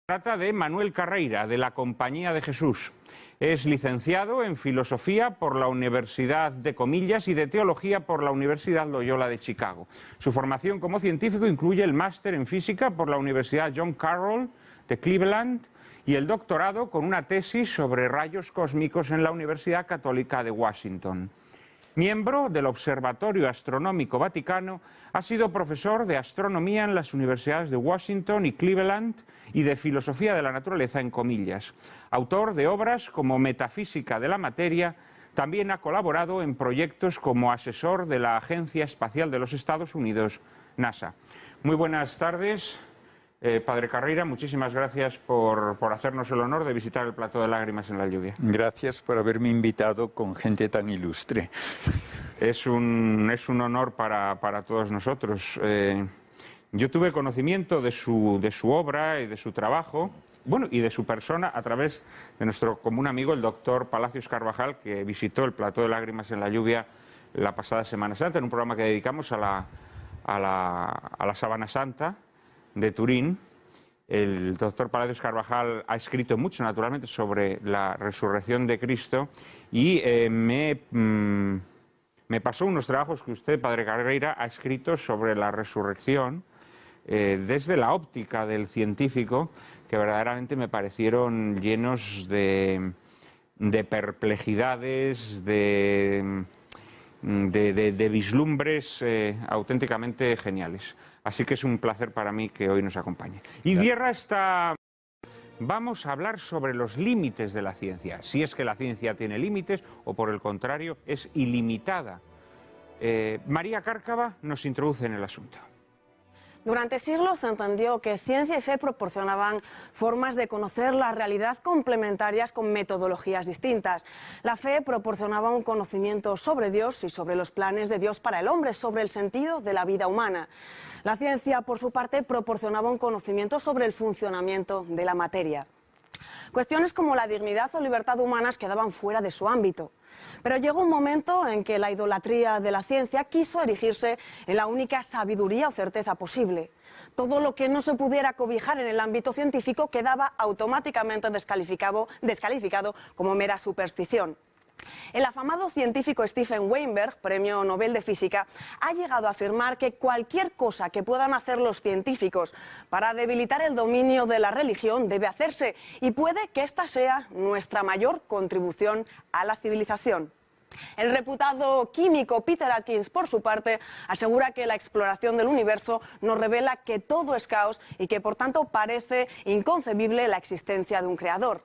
Trata de Manuel Carreira, de la Compañía de Jesús. Es licenciado en Filosofía por la Universidad de Comillas y de Teología por la Universidad Loyola de Chicago. Su formación como científico incluye el máster en Física por la Universidad John Carroll de Cleveland y el doctorado con una tesis sobre rayos cósmicos en la Universidad Católica de Washington. Miembro del Observatorio Astronómico Vaticano, ha sido profesor de astronomía en las universidades de Washington y Cleveland y de filosofía de la naturaleza en Comillas. Autor de obras como Metafísica de la materia, también ha colaborado en proyectos como asesor de la Agencia Espacial de los Estados Unidos, NASA. Muy buenas tardes. Padre Carreira, muchísimas gracias por hacernos el honor de visitar el Plató de Lágrimas en la Lluvia. Gracias por haberme invitado con gente tan ilustre. Es un honor para todos nosotros. Yo tuve conocimiento de su obra y de su trabajo, bueno, y de su persona a través de nuestro común amigo, el doctor Palacios Carvajal, que visitó el Plató de Lágrimas en la Lluvia la pasada Semana Santa, en un programa que dedicamos a la Sábana Santa de Turín. El doctor Palacios Carvajal ha escrito mucho, naturalmente, sobre la resurrección de Cristo y me pasó unos trabajos que usted, Padre Carreira, ha escrito sobre la resurrección desde la óptica del científico, que verdaderamente me parecieron llenos de perplejidades, de vislumbres auténticamente geniales. Así que es un placer para mí que hoy nos acompañe. Y cierra esta... Vamos a hablar sobre los límites de la ciencia, si es que la ciencia tiene límites o por el contrario es ilimitada. María Cárcava nos introduce en el asunto. Durante siglos se entendió que ciencia y fe proporcionaban formas de conocer la realidad complementarias con metodologías distintas. La fe proporcionaba un conocimiento sobre Dios y sobre los planes de Dios para el hombre, sobre el sentido de la vida humana. La ciencia, por su parte, proporcionaba un conocimiento sobre el funcionamiento de la materia. Cuestiones como la dignidad o libertad humanas quedaban fuera de su ámbito. Pero llegó un momento en que la idolatría de la ciencia quiso erigirse en la única sabiduría o certeza posible. Todo lo que no se pudiera cobijar en el ámbito científico quedaba automáticamente descalificado como mera superstición. El afamado científico Stephen Weinberg, premio Nobel de Física, ha llegado a afirmar que cualquier cosa que puedan hacer los científicos para debilitar el dominio de la religión debe hacerse, y puede que esta sea nuestra mayor contribución a la civilización. El reputado químico Peter Atkins, por su parte, asegura que la exploración del universo nos revela que todo es caos y que, por tanto, parece inconcebible la existencia de un creador.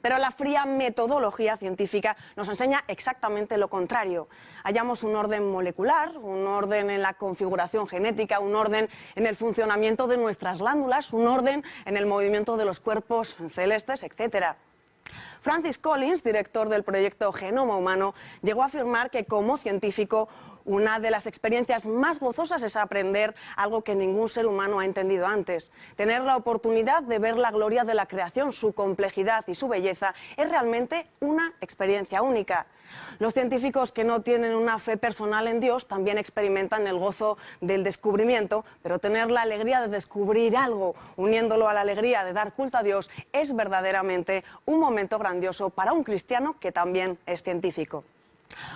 Pero la fría metodología científica nos enseña exactamente lo contrario. Hallamos un orden molecular, un orden en la configuración genética, un orden en el funcionamiento de nuestras glándulas, un orden en el movimiento de los cuerpos celestes, etc. Francis Collins, director del proyecto Genoma Humano, llegó a afirmar que como científico una de las experiencias más gozosas es aprender algo que ningún ser humano ha entendido antes. Tener la oportunidad de ver la gloria de la creación, su complejidad y su belleza es realmente una experiencia única. Los científicos que no tienen una fe personal en Dios también experimentan el gozo del descubrimiento, pero tener la alegría de descubrir algo, uniéndolo a la alegría de dar culto a Dios, es verdaderamente un momento grandioso para un cristiano que también es científico.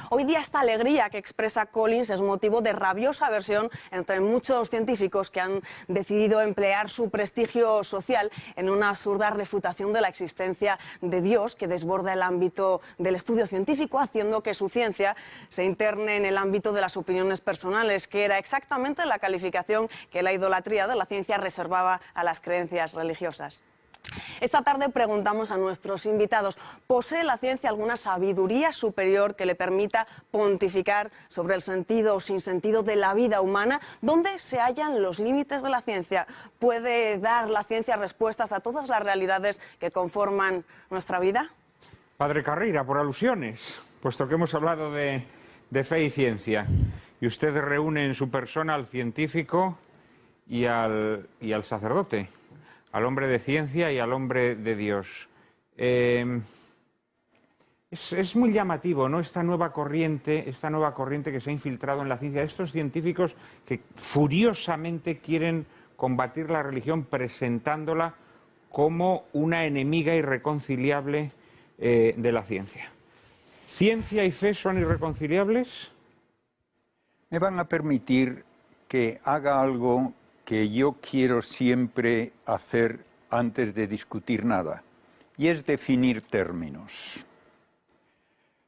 Hoy día esta alegría que expresa Collins es motivo de rabiosa aversión entre muchos científicos que han decidido emplear su prestigio social en una absurda refutación de la existencia de Dios que desborda el ámbito del estudio científico, haciendo que su ciencia se interne en el ámbito de las opiniones personales, que era exactamente la calificación que la idolatría de la ciencia reservaba a las creencias religiosas. Esta tarde preguntamos a nuestros invitados, ¿posee la ciencia alguna sabiduría superior que le permita pontificar sobre el sentido o sinsentido de la vida humana? ¿Dónde se hallan los límites de la ciencia? ¿Puede dar la ciencia respuestas a todas las realidades que conforman nuestra vida? Padre Carreira, por alusiones, puesto que hemos hablado de fe y ciencia, y usted reúne en su persona al científico y al sacerdote, al hombre de ciencia y al hombre de Dios. Es muy llamativo, ¿no?, esta nueva corriente que se ha infiltrado en la ciencia, estos científicos que furiosamente quieren combatir la religión presentándola como una enemiga irreconciliable de la ciencia. ¿Ciencia y fe son irreconciliables? Me van a permitir que haga algo que yo quiero siempre hacer antes de discutir nada, y es definir términos.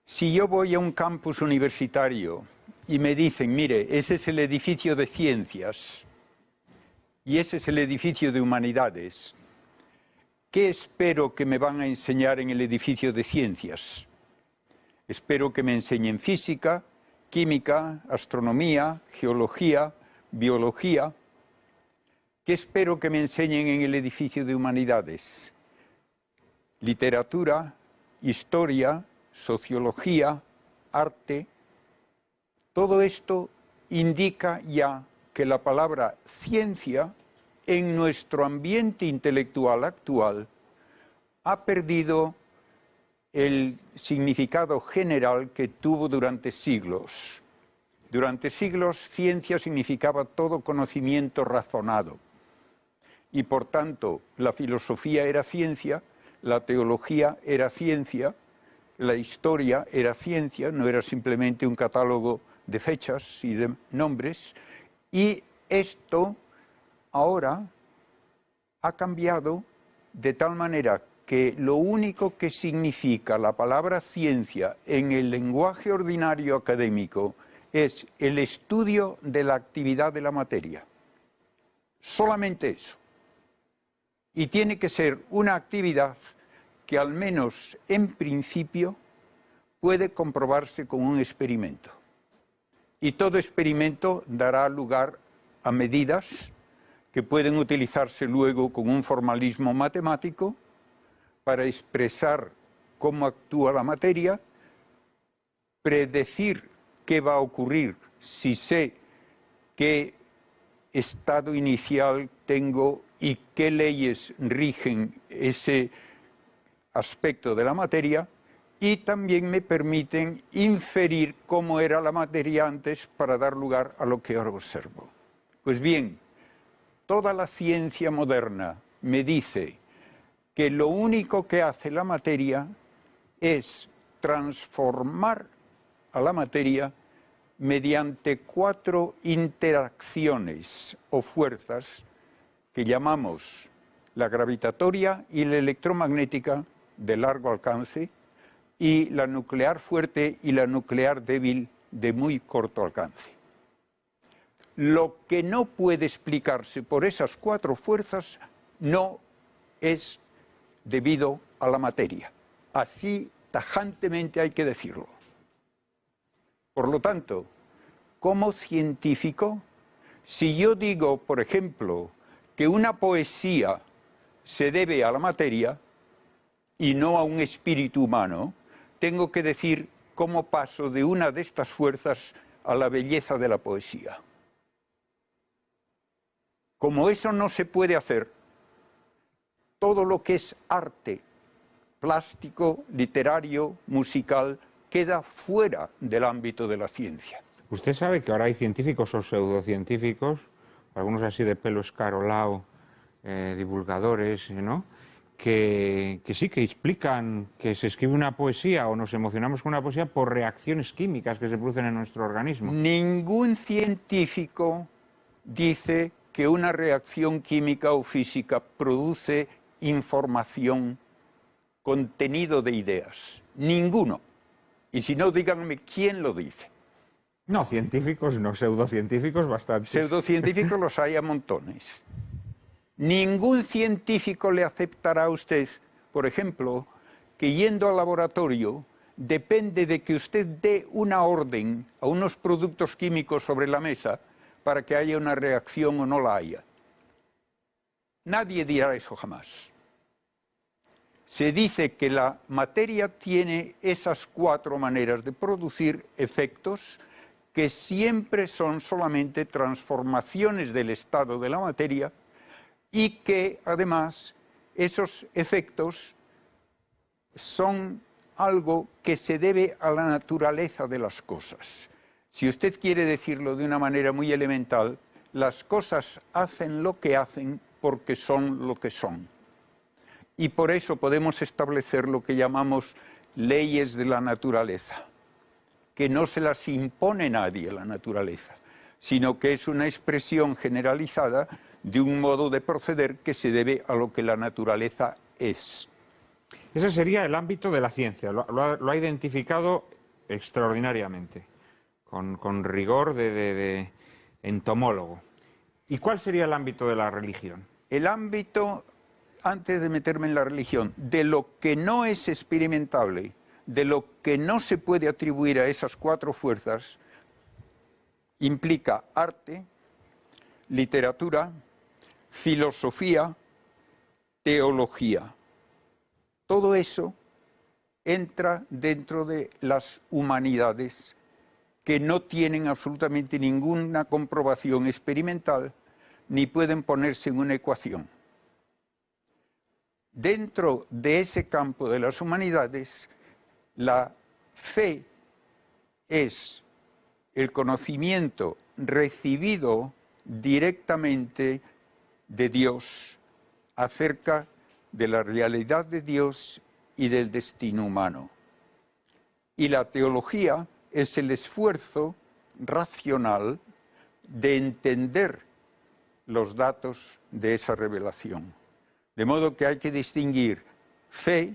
Si yo voy a un campus universitario y me dicen, mire, ese es el edificio de ciencias y ese es el edificio de humanidades, ¿qué espero que me van a enseñar en el edificio de ciencias? Espero que me enseñen física, química, astronomía, geología, biología. ¿Qué espero que me enseñen en el edificio de humanidades? Literatura, historia, sociología, arte. Todo esto indica ya que la palabra ciencia en nuestro ambiente intelectual actual ha perdido el significado general que tuvo durante siglos. Durante siglos, ciencia significaba todo conocimiento razonado. Y por tanto, la filosofía era ciencia, la teología era ciencia, la historia era ciencia, no era simplemente un catálogo de fechas y de nombres. Y esto ahora ha cambiado de tal manera que lo único que significa la palabra ciencia en el lenguaje ordinario académico es el estudio de la actividad de la materia. Solamente eso. Y tiene que ser una actividad que al menos en principio puede comprobarse con un experimento. Y todo experimento dará lugar a medidas que pueden utilizarse luego con un formalismo matemático para expresar cómo actúa la materia, predecir qué va a ocurrir si sé qué estado inicial tengo y qué leyes rigen ese aspecto de la materia, y también me permiten inferir cómo era la materia antes para dar lugar a lo que ahora observo. Pues bien, toda la ciencia moderna me dice que lo único que hace la materia es transformar a la materia mediante 4 interacciones o fuerzas que llamamos la gravitatoria y la electromagnética de largo alcance y la nuclear fuerte y la nuclear débil de muy corto alcance. Lo que no puede explicarse por esas 4 fuerzas no es debido a la materia. Así tajantemente hay que decirlo. Por lo tanto, como científico, si yo digo, por ejemplo, que una poesía se debe a la materia y no a un espíritu humano, tengo que decir cómo paso de una de estas fuerzas a la belleza de la poesía. Como eso no se puede hacer, todo lo que es arte, plástico, literario, musical, queda fuera del ámbito de la ciencia. Usted sabe que ahora hay científicos o pseudocientíficos, algunos así de pelo escarolao, divulgadores, ¿no?, que sí, que explican que se escribe una poesía o nos emocionamos con una poesía por reacciones químicas que se producen en nuestro organismo. Ningún científico dice que una reacción química o física produce información, contenido de ideas. Ninguno. Y si no, díganme quién lo dice. No, científicos no, pseudocientíficos bastantes. Pseudocientíficos los hay a montones. Ningún científico le aceptará a usted, por ejemplo, que yendo al laboratorio depende de que usted dé una orden a unos productos químicos sobre la mesa para que haya una reacción o no la haya. Nadie dirá eso jamás. Se dice que la materia tiene esas 4 maneras de producir efectos que siempre son solamente transformaciones del estado de la materia y que además esos efectos son algo que se debe a la naturaleza de las cosas. Si usted quiere decirlo de una manera muy elemental, las cosas hacen lo que hacen porque son lo que son. Y por eso podemos establecer lo que llamamos leyes de la naturaleza, que no se las impone nadie a la naturaleza, sino que es una expresión generalizada de un modo de proceder que se debe a lo que la naturaleza es. Ese sería el ámbito de la ciencia, lo ha identificado extraordinariamente, con rigor de entomólogo. ¿Y cuál sería el ámbito de la religión? El ámbito, antes de meterme en la religión, de lo que no es experimentable, de lo que no se puede atribuir a esas cuatro fuerzas, implica arte, literatura, filosofía, teología. Todo eso entra dentro de las humanidades que no tienen absolutamente ninguna comprobación experimental ni pueden ponerse en una ecuación. Dentro de ese campo de las humanidades, la fe es el conocimiento recibido directamente de Dios acerca de la realidad de Dios y del destino humano. Y la teología es el esfuerzo racional de entender los datos de esa revelación. De modo que hay que distinguir fe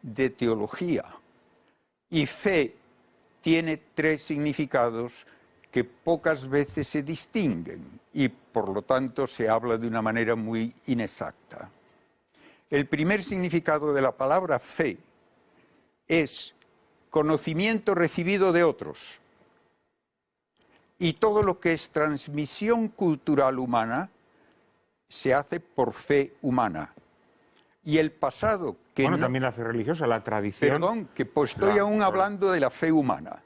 de teología. Y fe tiene tres significados que pocas veces se distinguen y por lo tanto se habla de una manera muy inexacta. El primer significado de la palabra fe es conocimiento recibido de otros. Y todo lo que es transmisión cultural humana se hace por fe humana. Y el pasado que bueno, también la fe religiosa, la tradición. Perdón, que pues estoy aún hablando de la fe humana.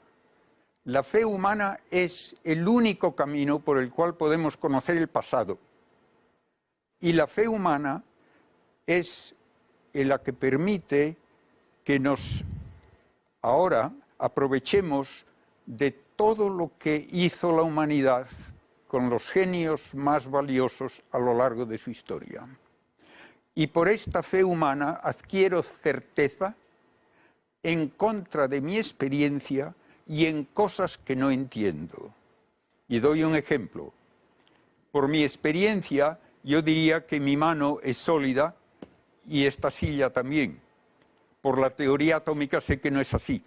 La fe humana es el único camino por el cual podemos conocer el pasado. Y la fe humana es la que permite que nos ahora aprovechemos de todo lo que hizo la humanidad con los genios más valiosos a lo largo de su historia. Y por esta fe humana adquiero certeza en contra de mi experiencia y en cosas que no entiendo. Y doy un ejemplo. Por mi experiencia, yo diría que mi mano es sólida y esta silla también. Por la teoría atómica sé que no es así.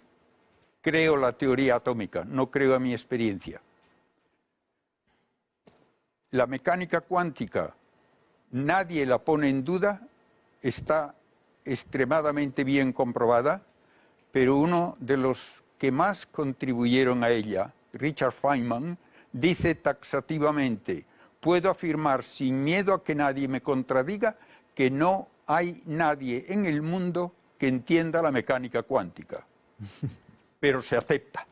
Creo la teoría atómica, no creo a mi experiencia. La mecánica cuántica, nadie la pone en duda, está extremadamente bien comprobada, pero uno de los que más contribuyeron a ella, Richard Feynman, dice taxativamente: puedo afirmar sin miedo a que nadie me contradiga que no hay nadie en el mundo que entienda la mecánica cuántica, pero se acepta.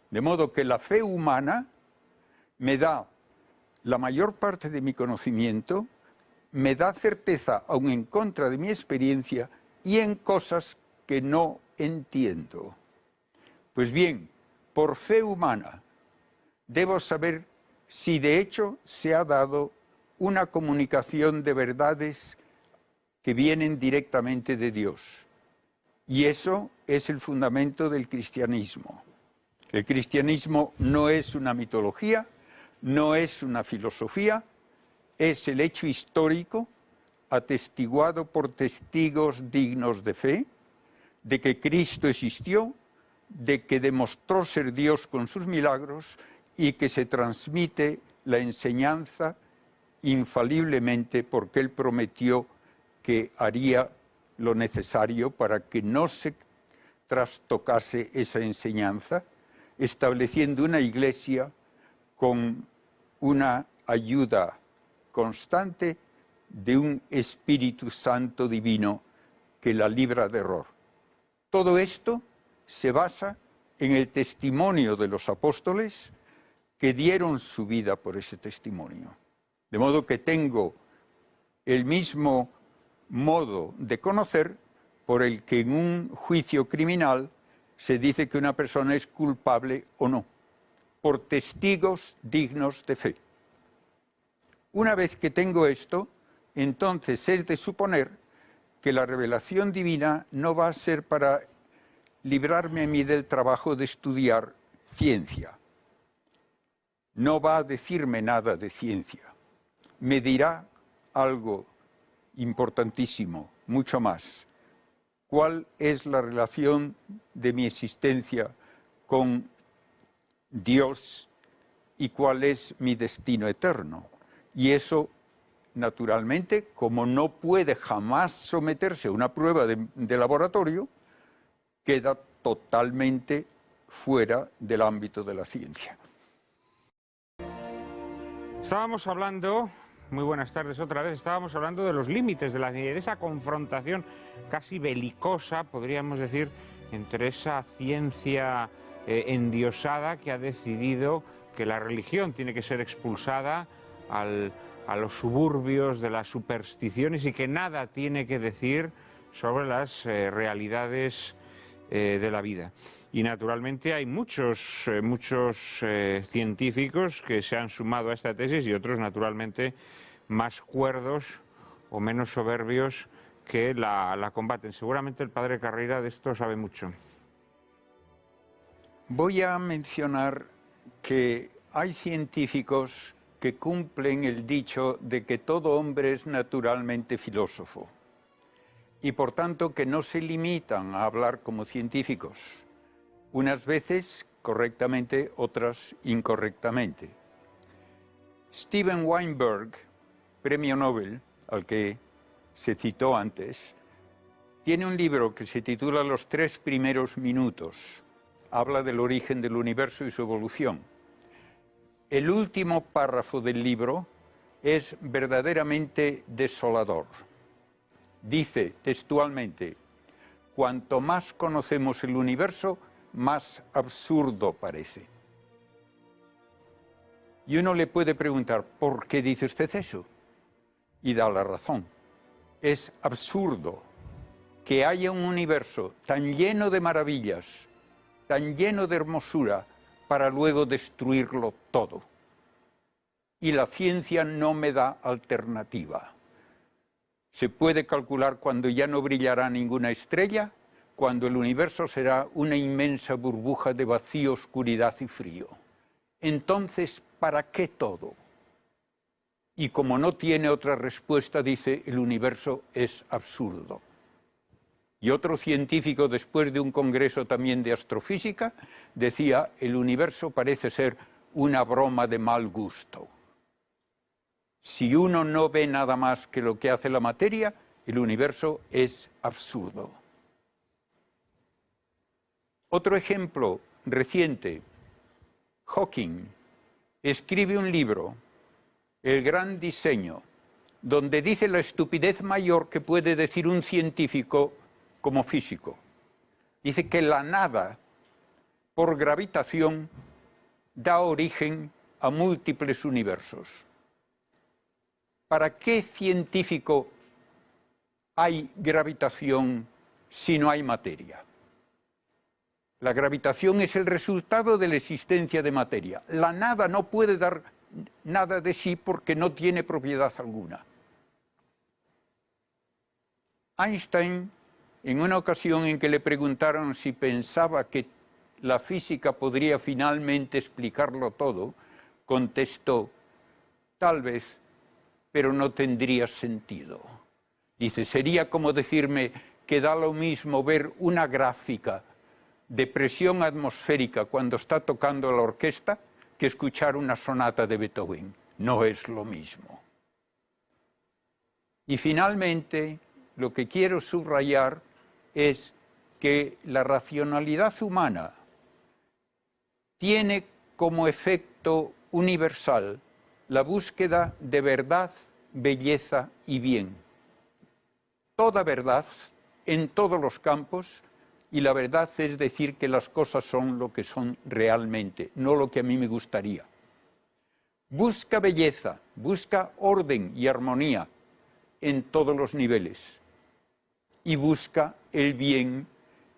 De modo que la fe humana me da la mayor parte de mi conocimiento, me da certeza aun en contra de mi experiencia y en cosas que no entiendo. Pues bien, por fe humana debo saber si de hecho se ha dado una comunicación de verdades que vienen directamente de Dios. Y eso es el fundamento del cristianismo. El cristianismo no es una mitología, no es una filosofía, es el hecho histórico atestiguado por testigos dignos de fe, de que Cristo existió, de que demostró ser Dios con sus milagros y que se transmite la enseñanza infaliblemente porque Él prometió que haría lo necesario para que no se trastocase esa enseñanza, estableciendo una iglesia con una ayuda constante de un Espíritu Santo divino que la libra de error. Todo esto se basa en el testimonio de los apóstoles que dieron su vida por ese testimonio. De modo que tengo el mismo modo de conocer por el que en un juicio criminal se dice que una persona es culpable o no, por testigos dignos de fe. Una vez que tengo esto, entonces es de suponer que la revelación divina no va a ser para librarme a mí del trabajo de estudiar ciencia. No va a decirme nada de ciencia. Me dirá algo importantísimo, mucho más. ¿Cuál es la relación de mi existencia con Dios y cuál es mi destino eterno? Y eso, naturalmente, como no puede jamás someterse a una prueba de laboratorio, queda totalmente fuera del ámbito de la ciencia. Estábamos hablando, muy buenas tardes otra vez, estábamos hablando de los límites de la ciencia, de esa confrontación casi belicosa, podríamos decir, entre esa ciencia endiosada que ha decidido que la religión tiene que ser expulsada a los suburbios de las supersticiones y que nada tiene que decir sobre las realidades de la vida. Y naturalmente hay muchos científicos que se han sumado a esta tesis y otros naturalmente más cuerdos o menos soberbios que la combaten. Seguramente el padre Carreira de esto sabe mucho. Voy a mencionar que hay científicos que cumplen el dicho de que todo hombre es naturalmente filósofo y por tanto que no se limitan a hablar como científicos, unas veces correctamente, otras incorrectamente. Steven Weinberg, premio Nobel, al que se citó antes, tiene un libro que se titula Los 3 primeros minutos. Habla del origen del universo y su evolución. El último párrafo del libro es verdaderamente desolador. Dice textualmente: cuanto más conocemos el universo, más absurdo parece. Y uno le puede preguntar, ¿por qué dice usted eso? Y da la razón. Es absurdo que haya un universo tan lleno de maravillas, tan lleno de hermosura, para luego destruirlo todo. Y la ciencia no me da alternativa. Se puede calcular cuando ya no brillará ninguna estrella, cuando el universo será una inmensa burbuja de vacío, oscuridad y frío. Entonces, ¿para qué todo? Y como no tiene otra respuesta, dice, el universo es absurdo. Y otro científico, después de un congreso también de astrofísica, decía, el universo parece ser una broma de mal gusto. Si uno no ve nada más que lo que hace la materia, el universo es absurdo. Otro ejemplo reciente, Hawking escribe un libro, El gran diseño, donde dice la estupidez mayor que puede decir un científico como físico. Dice que la nada, por gravitación, da origen a múltiples universos. ¿Para qué científico hay gravitación si no hay materia? La gravitación es el resultado de la existencia de materia. La nada no puede dar nada de sí porque no tiene propiedad alguna. Einstein, en una ocasión en que le preguntaron si pensaba que la física podría finalmente explicarlo todo, contestó, tal vez, pero no tendría sentido. Dice, sería como decirme que da lo mismo ver una gráfica de presión atmosférica cuando está tocando la orquesta que escuchar una sonata de Beethoven. No es lo mismo. Y finalmente, lo que quiero subrayar es que la racionalidad humana tiene como efecto universal la búsqueda de verdad, belleza y bien. Toda verdad, en todos los campos, y la verdad es decir que las cosas son lo que son realmente, no lo que a mí me gustaría. Busca belleza, busca orden y armonía en todos los niveles. Y busca el bien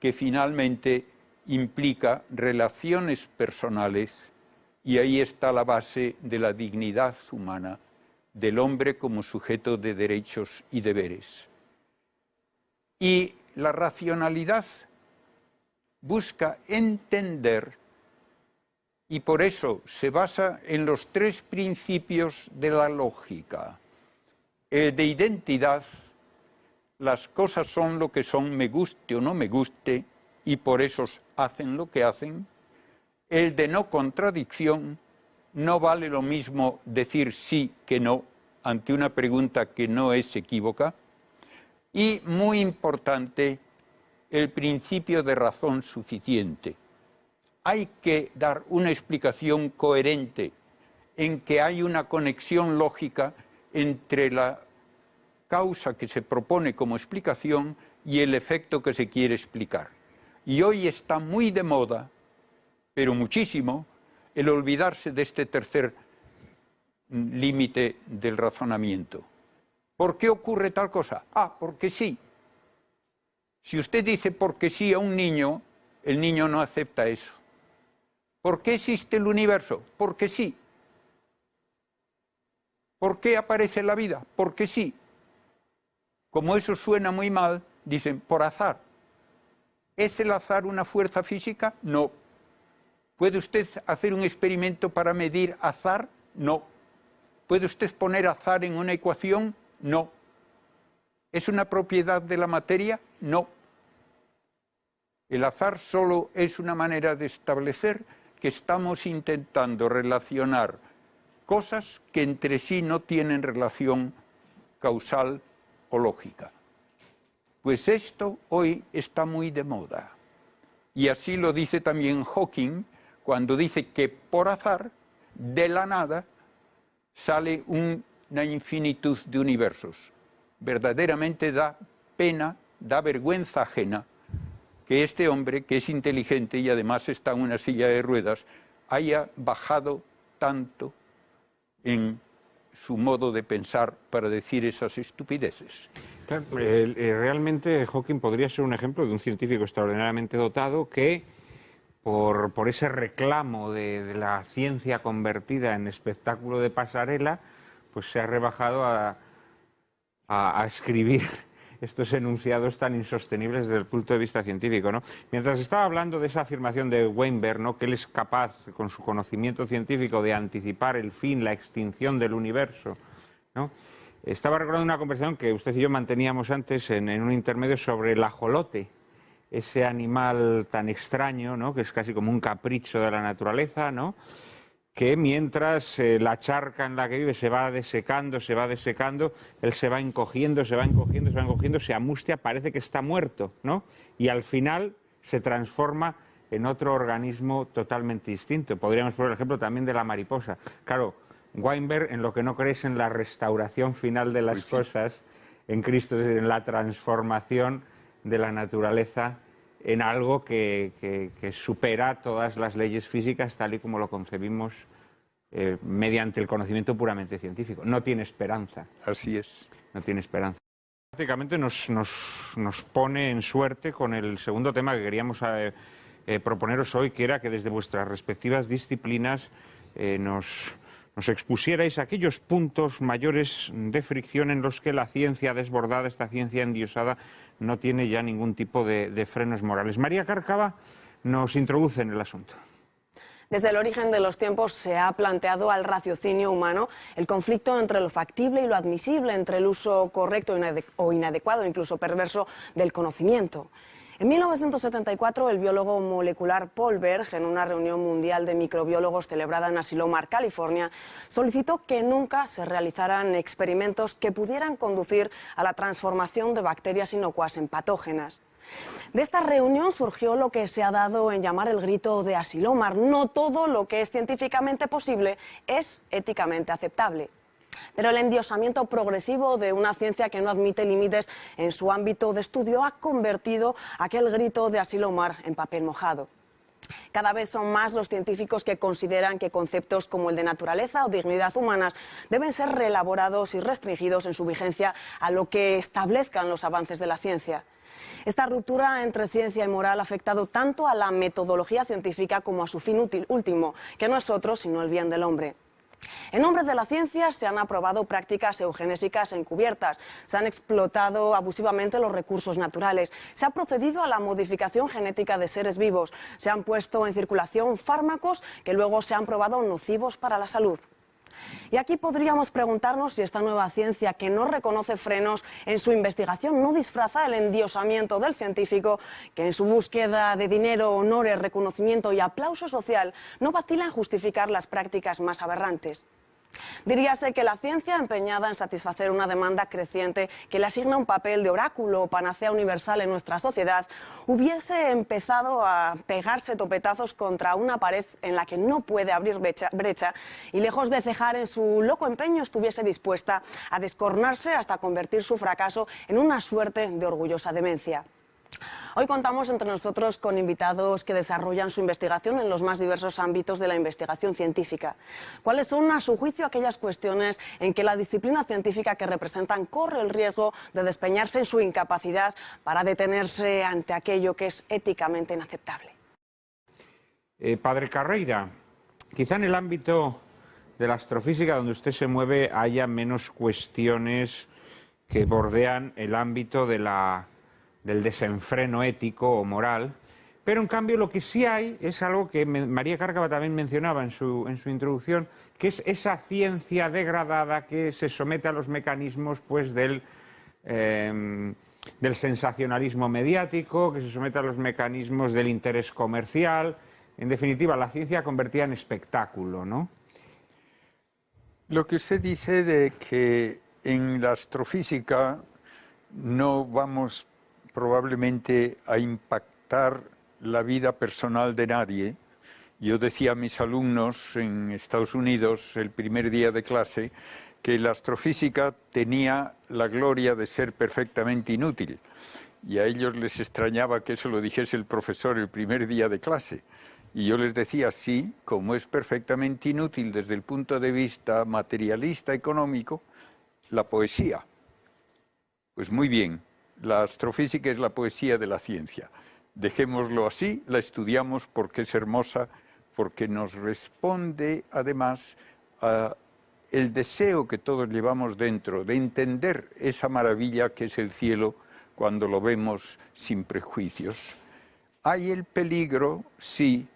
que finalmente implica relaciones personales, y ahí está la base de la dignidad humana del hombre como sujeto de derechos y deberes. Y la racionalidad busca entender, y por eso se basa en los tres principios de la lógica. El de identidad, las cosas son lo que son, me guste o no me guste, y por eso hacen lo que hacen. El de no contradicción, no vale lo mismo decir sí que no ante una pregunta que no es equívoca. Y muy importante, el principio de razón suficiente. Hay que dar una explicación coherente en que hay una conexión lógica entre la causa que se propone como explicación y el efecto que se quiere explicar. Y hoy está muy de moda, pero muchísimo, el olvidarse de este tercer límite del razonamiento. ¿Por qué ocurre tal cosa? Ah, porque sí. Si usted dice porque sí a un niño, el niño no acepta eso. ¿Por qué existe el universo? Porque sí. ¿Por qué aparece la vida? Porque sí. Como eso suena muy mal, dicen por azar. ¿Es el azar una fuerza física? No. ¿Puede usted hacer un experimento para medir azar? No. ¿Puede usted poner azar en una ecuación? No. ¿Es una propiedad de la materia? No. El azar solo es una manera de establecer que estamos intentando relacionar cosas que entre sí no tienen relación causal o lógica. Pues esto hoy está muy de moda. Y así lo dice también Hawking, cuando dice que por azar, de la nada, sale una infinitud de universos. Verdaderamente da pena, da vergüenza ajena que este hombre, que es inteligente y además está en una silla de ruedas, haya bajado tanto en su modo de pensar para decir esas estupideces. Claro, realmente Hawking podría ser un ejemplo de un científico extraordinariamente dotado que, por ese reclamo de la ciencia convertida en espectáculo de pasarela, pues se ha rebajado a escribir estos enunciados tan insostenibles desde el punto de vista científico, ¿no? Mientras estaba hablando de esa afirmación de Weinberg, ¿no?, que él es capaz, con su conocimiento científico, de anticipar el fin, la extinción del universo, ¿no?, estaba recordando una conversación que usted y yo manteníamos antes en un intermedio sobre el ajolote, ese animal tan extraño, ¿no?, que es casi como un capricho de la naturaleza, ¿no?, que mientras la charca en la que vive se va desecando, él se va encogiendo, se amustia, parece que está muerto, ¿no? Y al final se transforma en otro organismo totalmente distinto. Podríamos poner el ejemplo también de la mariposa. Claro, Weinberg en lo que no cree es en la restauración final de las cosas, en Cristo, es decir, en la transformación de la naturaleza en algo que supera todas las leyes físicas tal y como lo concebimos mediante el conocimiento puramente científico. No tiene esperanza. Así es. No tiene esperanza. Prácticamente nos pone en suerte con el segundo tema que queríamos proponeros hoy, que era que desde vuestras respectivas disciplinas nos expusierais aquellos puntos mayores de fricción en los que la ciencia desbordada, esta ciencia endiosada, no tiene ya ningún tipo de frenos morales. María Cárcava nos introduce en el asunto. Desde el origen de los tiempos se ha planteado al raciocinio humano el conflicto entre lo factible y lo admisible, entre el uso correcto o inadecuado, incluso perverso, del conocimiento. En 1974, el biólogo molecular Paul Berg, en una reunión mundial de microbiólogos celebrada en Asilomar, California, solicitó que nunca se realizaran experimentos que pudieran conducir a la transformación de bacterias inocuas en patógenas. De esta reunión surgió lo que se ha dado en llamar el grito de Asilomar: no todo lo que es científicamente posible es éticamente aceptable. Pero el endiosamiento progresivo de una ciencia que no admite límites en su ámbito de estudio ha convertido aquel grito de Asilomar en papel mojado. Cada vez son más los científicos que consideran que conceptos como el de naturaleza o dignidad humanas deben ser reelaborados y restringidos en su vigencia a lo que establezcan los avances de la ciencia. Esta ruptura entre ciencia y moral ha afectado tanto a la metodología científica como a su fin último, que no es otro sino el bien del hombre. En nombre de la ciencia se han aprobado prácticas eugenésicas encubiertas, se han explotado abusivamente los recursos naturales, se ha procedido a la modificación genética de seres vivos, se han puesto en circulación fármacos que luego se han probado nocivos para la salud. Y aquí podríamos preguntarnos si esta nueva ciencia, que no reconoce frenos en su investigación, no disfraza el endiosamiento del científico, que en su búsqueda de dinero, honores, reconocimiento y aplauso social no vacila en justificar las prácticas más aberrantes. Diríase que la ciencia, empeñada en satisfacer una demanda creciente que le asigna un papel de oráculo o panacea universal en nuestra sociedad, hubiese empezado a pegarse topetazos contra una pared en la que no puede abrir brecha y, lejos de cejar en su loco empeño, estuviese dispuesta a descornarse hasta convertir su fracaso en una suerte de orgullosa demencia. Hoy contamos entre nosotros con invitados que desarrollan su investigación en los más diversos ámbitos de la investigación científica. ¿Cuáles son, a su juicio, aquellas cuestiones en que la disciplina científica que representan corre el riesgo de despeñarse en su incapacidad para detenerse ante aquello que es éticamente inaceptable? Padre Carreira, quizá en el ámbito de la astrofísica donde usted se mueve haya menos cuestiones que bordean el ámbito del desenfreno ético o moral, pero en cambio lo que sí hay es algo que María Cárcava también mencionaba en su introducción, que es esa ciencia degradada que se somete a los mecanismos pues, del sensacionalismo mediático, que se somete a los mecanismos del interés comercial, en definitiva la ciencia convertida en espectáculo, ¿no? Lo que usted dice de que en la astrofísica no vamos probablemente a impactar la vida personal de nadie. Yo decía a mis alumnos en Estados Unidos el primer día de clase que la astrofísica tenía la gloria de ser perfectamente inútil, y a ellos les extrañaba que eso lo dijese el profesor el primer día de clase. Y yo les decía, sí, como es perfectamente inútil desde el punto de vista materialista económico, la poesía. Pues muy bien. La astrofísica es la poesía de la ciencia. Dejémoslo así, la estudiamos porque es hermosa, porque nos responde además a el deseo que todos llevamos dentro de entender esa maravilla que es el cielo cuando lo vemos sin prejuicios. Hay el peligro, sí,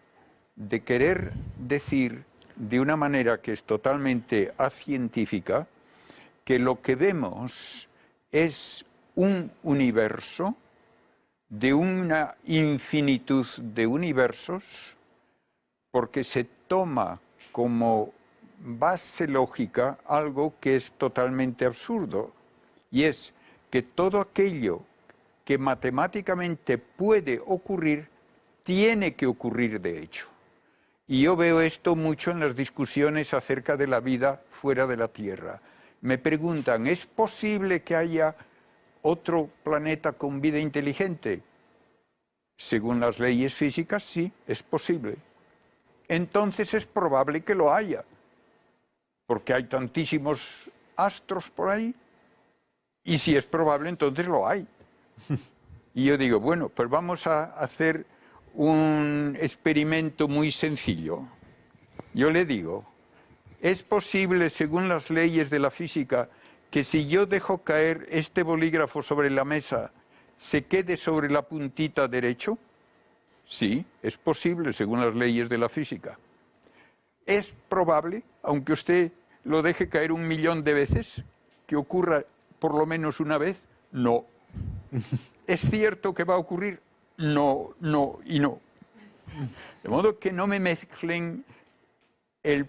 de querer decir de una manera que es totalmente acientífica que lo que vemos es un universo de una infinitud de universos, porque se toma como base lógica algo que es totalmente absurdo, y es que todo aquello que matemáticamente puede ocurrir, tiene que ocurrir de hecho. Y yo veo esto mucho en las discusiones acerca de la vida fuera de la Tierra. Me preguntan, ¿es posible que haya otro planeta con vida inteligente? Según las leyes físicas, sí, es posible. Entonces es probable que lo haya, porque hay tantísimos astros por ahí, y si es probable, entonces lo hay. Y yo digo, bueno, pues vamos a hacer un experimento muy sencillo. Yo le digo, ¿es posible, según las leyes de la física, que si yo dejo caer este bolígrafo sobre la mesa, se quede sobre la puntita derecho? Sí, es posible, según las leyes de la física. ¿Es probable, aunque usted lo deje caer 1.000.000 de veces, que ocurra por lo menos una vez? No. ¿Es cierto que va a ocurrir? No, no y no. De modo que no me mezclen el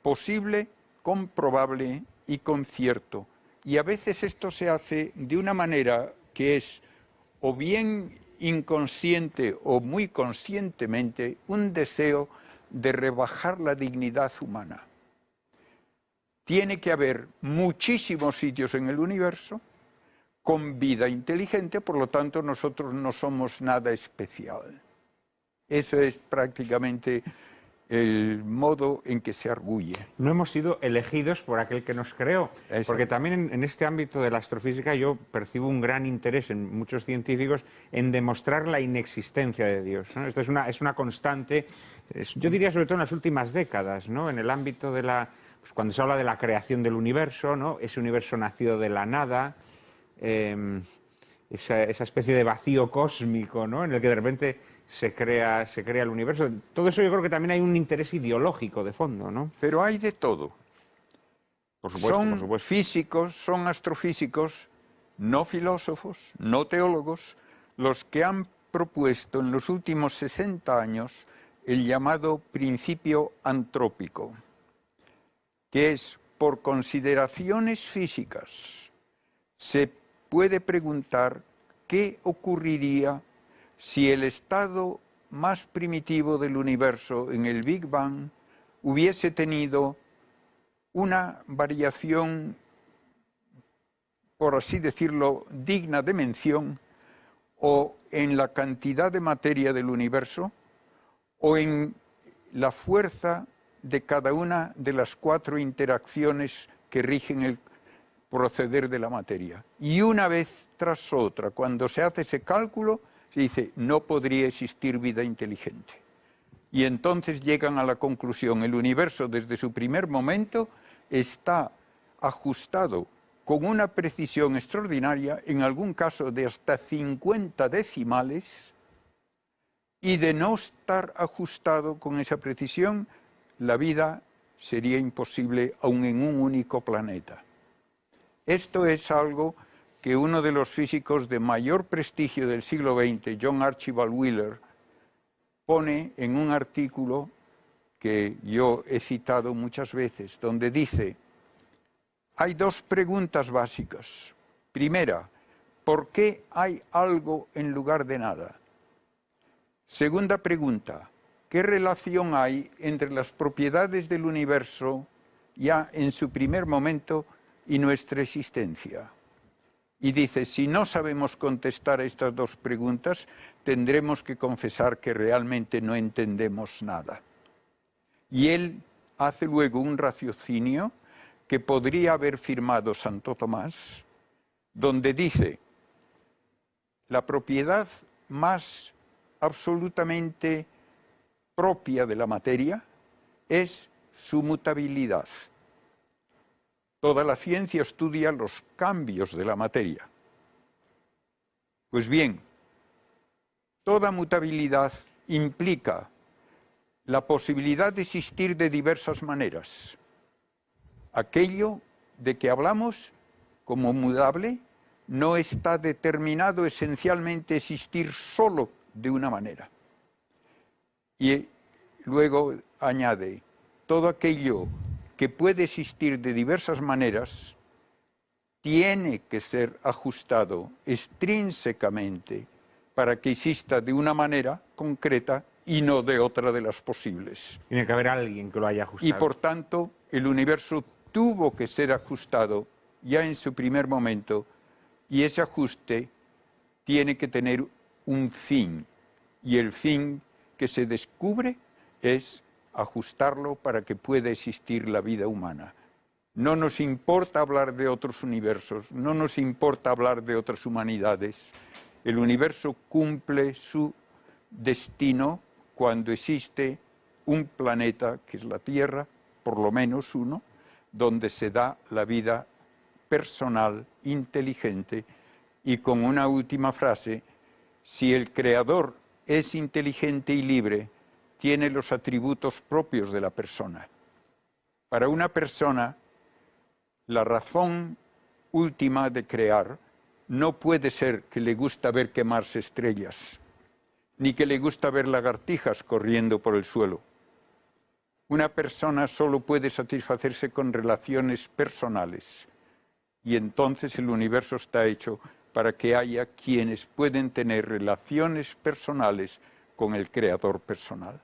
posible con probable y con cierto. Y a veces esto se hace de una manera que es o bien inconsciente o muy conscientemente un deseo de rebajar la dignidad humana. Tiene que haber muchísimos sitios en el universo con vida inteligente, por lo tanto nosotros no somos nada especial. Eso es prácticamente el modo en que se arguye. No hemos sido elegidos por aquel que nos creó, porque también en este ámbito de la astrofísica yo percibo un gran interés en muchos científicos en demostrar la inexistencia de Dios, ¿no? Esto es una constante, yo diría sobre todo en las últimas décadas, ¿no? En el ámbito de la pues cuando se habla de la creación del universo, ¿no? Ese universo nacido de la nada, esa especie de vacío cósmico, ¿no? En el que de repente se crea el universo. Todo eso yo creo que también hay un interés ideológico de fondo, ¿no? Pero hay de todo. Por supuesto, Son por supuesto. físicos, son astrofísicos, no filósofos, no teólogos, los que han propuesto en los últimos 60 años el llamado principio antrópico, que es, por consideraciones físicas, se puede preguntar qué ocurriría si el estado más primitivo del universo en el Big Bang hubiese tenido una variación, por así decirlo, digna de mención, o en la cantidad de materia del universo, o en la fuerza de cada una de las 4 interacciones que rigen el proceder de la materia. Y una vez tras otra, cuando se hace ese cálculo, se dice, no podría existir vida inteligente. Y entonces llegan a la conclusión, el universo desde su primer momento está ajustado con una precisión extraordinaria, en algún caso de hasta 50 decimales, y de no estar ajustado con esa precisión, la vida sería imposible aun en un único planeta. Esto es algo que uno de los físicos de mayor prestigio del siglo XX, John Archibald Wheeler, pone en un artículo que yo he citado muchas veces, donde dice, hay 2 preguntas básicas. Primera, ¿por qué hay algo en lugar de nada? Segunda pregunta, ¿qué relación hay entre las propiedades del universo ya en su primer momento y nuestra existencia? Y dice, si no sabemos contestar a estas 2 preguntas, tendremos que confesar que realmente no entendemos nada. Y él hace luego un raciocinio que podría haber firmado Santo Tomás, donde dice, la propiedad más absolutamente propia de la materia es su mutabilidad. Toda la ciencia estudia los cambios de la materia. Pues bien, toda mutabilidad implica la posibilidad de existir de diversas maneras. Aquello de que hablamos como mudable no está determinado esencialmente a existir solo de una manera. Y luego añade, todo aquello que puede existir de diversas maneras tiene que ser ajustado extrínsecamente para que exista de una manera concreta y no de otra de las posibles. Tiene que haber alguien que lo haya ajustado. Y por tanto, el universo tuvo que ser ajustado ya en su primer momento, y ese ajuste tiene que tener un fin, y el fin que se descubre es ajustarlo para que pueda existir la vida humana. No nos importa hablar de otros universos, no nos importa hablar de otras humanidades. El universo cumple su destino cuando existe un planeta, que es la Tierra, por lo menos uno, donde se da la vida personal, inteligente, y con una última frase, si el Creador es inteligente y libre, tiene los atributos propios de la persona. Para una persona, la razón última de crear no puede ser que le gusta ver quemarse estrellas, ni que le gusta ver lagartijas corriendo por el suelo. Una persona solo puede satisfacerse con relaciones personales, y entonces el universo está hecho para que haya quienes pueden tener relaciones personales con el Creador personal.